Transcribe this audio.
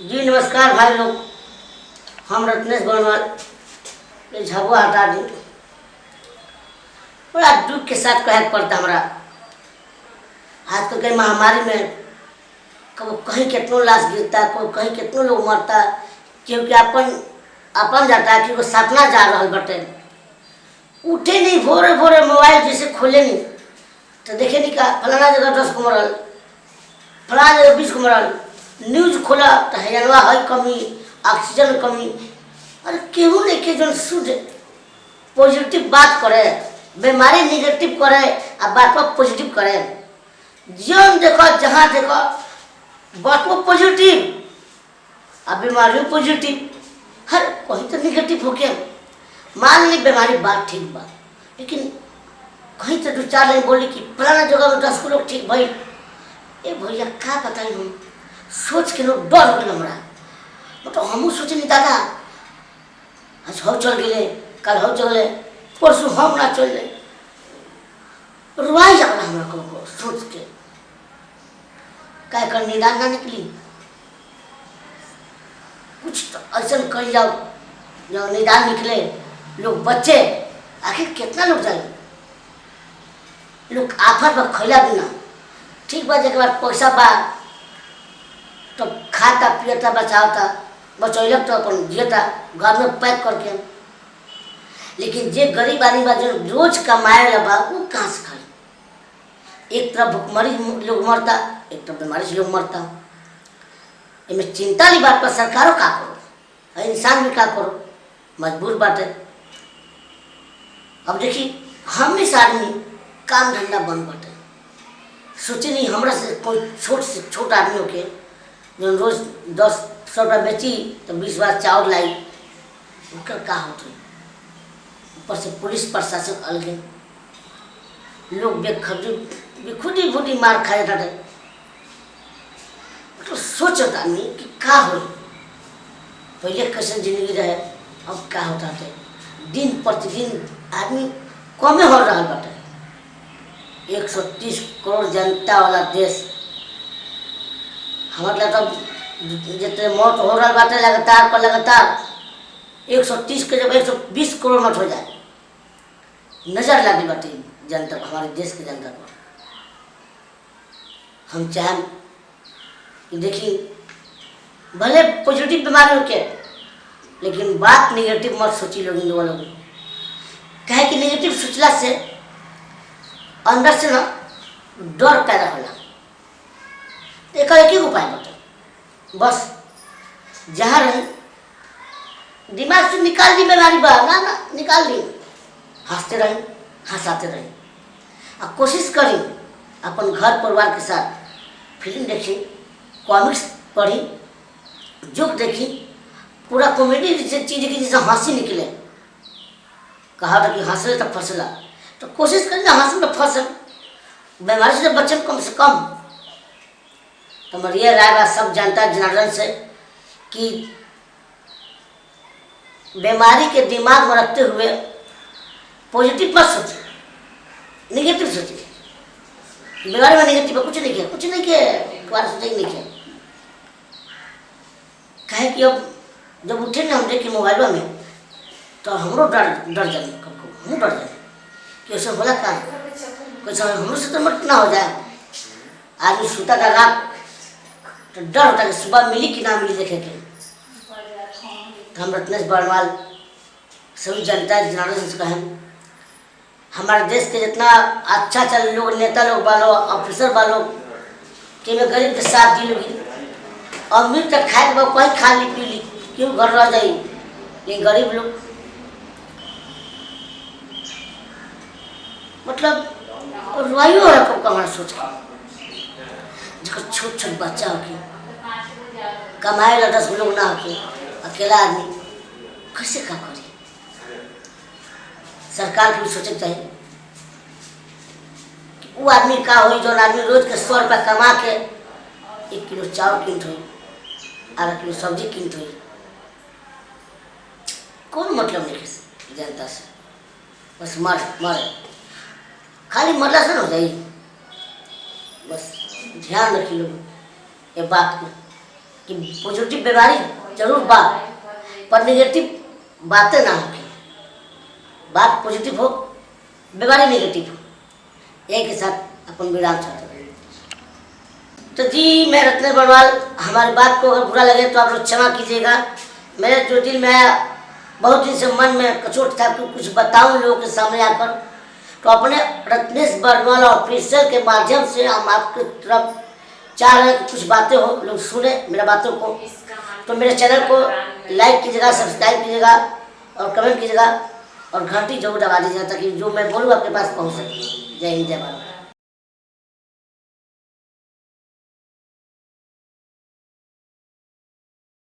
जी नमस्कार भाई लोग। हम रत्नेश बनवाल ये झबुआ हटा दी। बड़ा दुख के साथ कहे पड़ता हमारा। आज तो के महामारी में कब कहीं कितनों लाश गिरता, कोई कहीं कितनों लोग मरता, क्योंकि अपन अपन जाता है कि वो सपना जा रहा बटे उठे नहीं, भोरे भोरे मोबाइल जैसे खोले नहीं तो देखे नहीं का फलाना जगह 10 को मरल, फलाना जगह 20 को मरल। न्यूज खोला तो हजनवा है कमी, ऑक्सीजन कमी। अरे केहू नहीं के जो शुद्ध पॉजिटिव बात करे, बीमारी निगेटिव करे आ बात पॉजिटिव करे। जीवन देखो जहाँ देखो बात पॉजिटिव आ बीमारी पॉजिटिव, हर कहीं तो निगेटिव हो गया। मान ली बीमारी बात ठीक बा, लेकिन कहीं तो 2-4 लाइन बोली कि फलाना जगह में 10 लोग ठीक भाई। ए भैया क्या बताई, हम सोच के लोग डर हो गए हमारा। मतलब हमू सोचे नहीं दादा आज हो चल गए, कल हो चले, परसों हम ना चल रहे, रुआई जाना हमारा को सोच के। क्या कर निदान ना निकली, कुछ तो ऐसा कर जाओ जो निदान निकले, लोग बच्चे। आखिर कितना लोग जाए, लोग आफत में खैला बिना ठीक बा, जब पैसा बा तो खाता पियता बचावता, बचैलक तो अपन जियता घर में पैक करके। लेकिन जे गरीब आदमी बा जो रोज कमाए ला बा वो कहाँ से खाए। एक तरफ भुखमरी लोग मरता, एक तरफ बीमारी से लोग मरता। इनमें चिंता नहीं बात पर सरकारों का करो, इंसान भी का करो, मजबूर बाटे। अब देखिए हम इस आदमी काम धंधा बंद बाटे, सोचे नहीं हमरा से कोई छोट से छोट आदमियों के जो रोज 10-100 रुपया बेची तो 20 बार चावल लाई, उनका का होता। ऊपर से पुलिस प्रशासन अलगे, लोग बेखुदी खुदी मार खाए जाते। तो सोचता आदमी कि का हो, पहले कैसे जिंदगी रहे अब क्या होता है। दिन प्रतिदिन आदमी कमे हो रहा बाटे। 130 करोड़ जनता वाला देश, हमारे तो जितने मौत हो रहा बाटे लगातार पर लगातार 130 के जब 120 करोड़ मौत हो जाए, नजर लगी बाटे जनता, हमारे देश के जनता को। हम चाहें कि देखिए भले पॉजिटिव बीमारी हो के, लेकिन बात निगेटिव मत सोची लोग वालों को। कहे कि निगेटिव सोचला से अंदर से ना डर पैदा होला। एक ही उपाय बता, बस जहाँ रही दिमाग से निकाल दी बीमारी बा ना निकाल दी, हंसते रही हंसाते रही। और कोशिश करी अपन घर परिवार के साथ फिल्म देखी, कॉमिक्स पढ़ी, जोक देखी, पूरा कॉमेडी जैसे चीज़ की जैसे हंसी निकले। कहा था कि हंसले तब फंसला, तो कोशिश करें ना हंस में फसल, बीमारी से बच्चे कम से कम। तो हमारी ये राय बा सब जनता जनार्दन से कि बीमारी के दिमाग में रखते हुए पॉजिटिव मत सोचे, निगेटिव सोचिए। बीमारी में निगेटिव कुछ नहीं किया, कुछ नहीं किया, एक बार सोचा ही नहीं किया। कहे कि अब जब उठे ना हम देखे मोबाइलों में तो हमरो डर जाए, कब हम डर जाए कि ऐसा बोला का कैसा हमरो से तो मत ना हो जाए। आदमी सोता था रात तो डर होता कि सुबह मिली कि ना मिली देखे के। तो हम रत्नेश बनवाल सभी जनता जनार्दन से कहें, हमारे देश के जितना अच्छा लोग नेता लोग बालो, ऑफिसर बालो कि मैं गरीब के साथ दी लोगी। अमीर तक खाए के कहीं खा ली पी ली, क्यों घर रह जाई, लेकिन गरीब लोग मतलब रुआई हो रहा कब हमारा सोच के। जिसका छोट छोट बच्चा होके कमाए ला 10 लोग ना होके, अकेला आदमी कैसे का करी। सरकार को भी सोचे चाहिए कि वो आदमी का हो जो आदमी रोज के 100 रुपया कमा के 1 किलो चावल कीनत हुई, आधा किलो सब्जी कीनत हुई। कौन मतलब नहीं जनता से, बस मरे खाली मरला से न हो जाए। बस ध्यान रखी लोग ये बात को कि पॉजिटिव बीमारी जरूर बा, पर नेगेटिव बातें ना होके, बात पॉजिटिव हो, बीमारी नेगेटिव हो। यही के साथ अपन विराम चाहते हैं। तो जी, मैं रत्न बड़वाल, हमारी बात को अगर बुरा लगे तो आप लोग क्षमा कीजिएगा। मेरे जो दिल में आया, बहुत दिन से मन में कचोट था कि कुछ बताऊं लोगों के सामने आकर, तो अपने रत्नेश बड़वाल ऑफिशियल के माध्यम से हम आपकी तरफ चाह रहे हैं कि कुछ बातें हो, लोग सुने मेरा बातों को। तो मेरे चैनल को लाइक कीजिएगा, सब्सक्राइब कीजिएगा और कमेंट कीजिएगा और घंटी जरूर दबा दीजिएगा ताकि जो मैं बोलूँ आपके पास पहुँच सके। जय हिंद, जय भारत।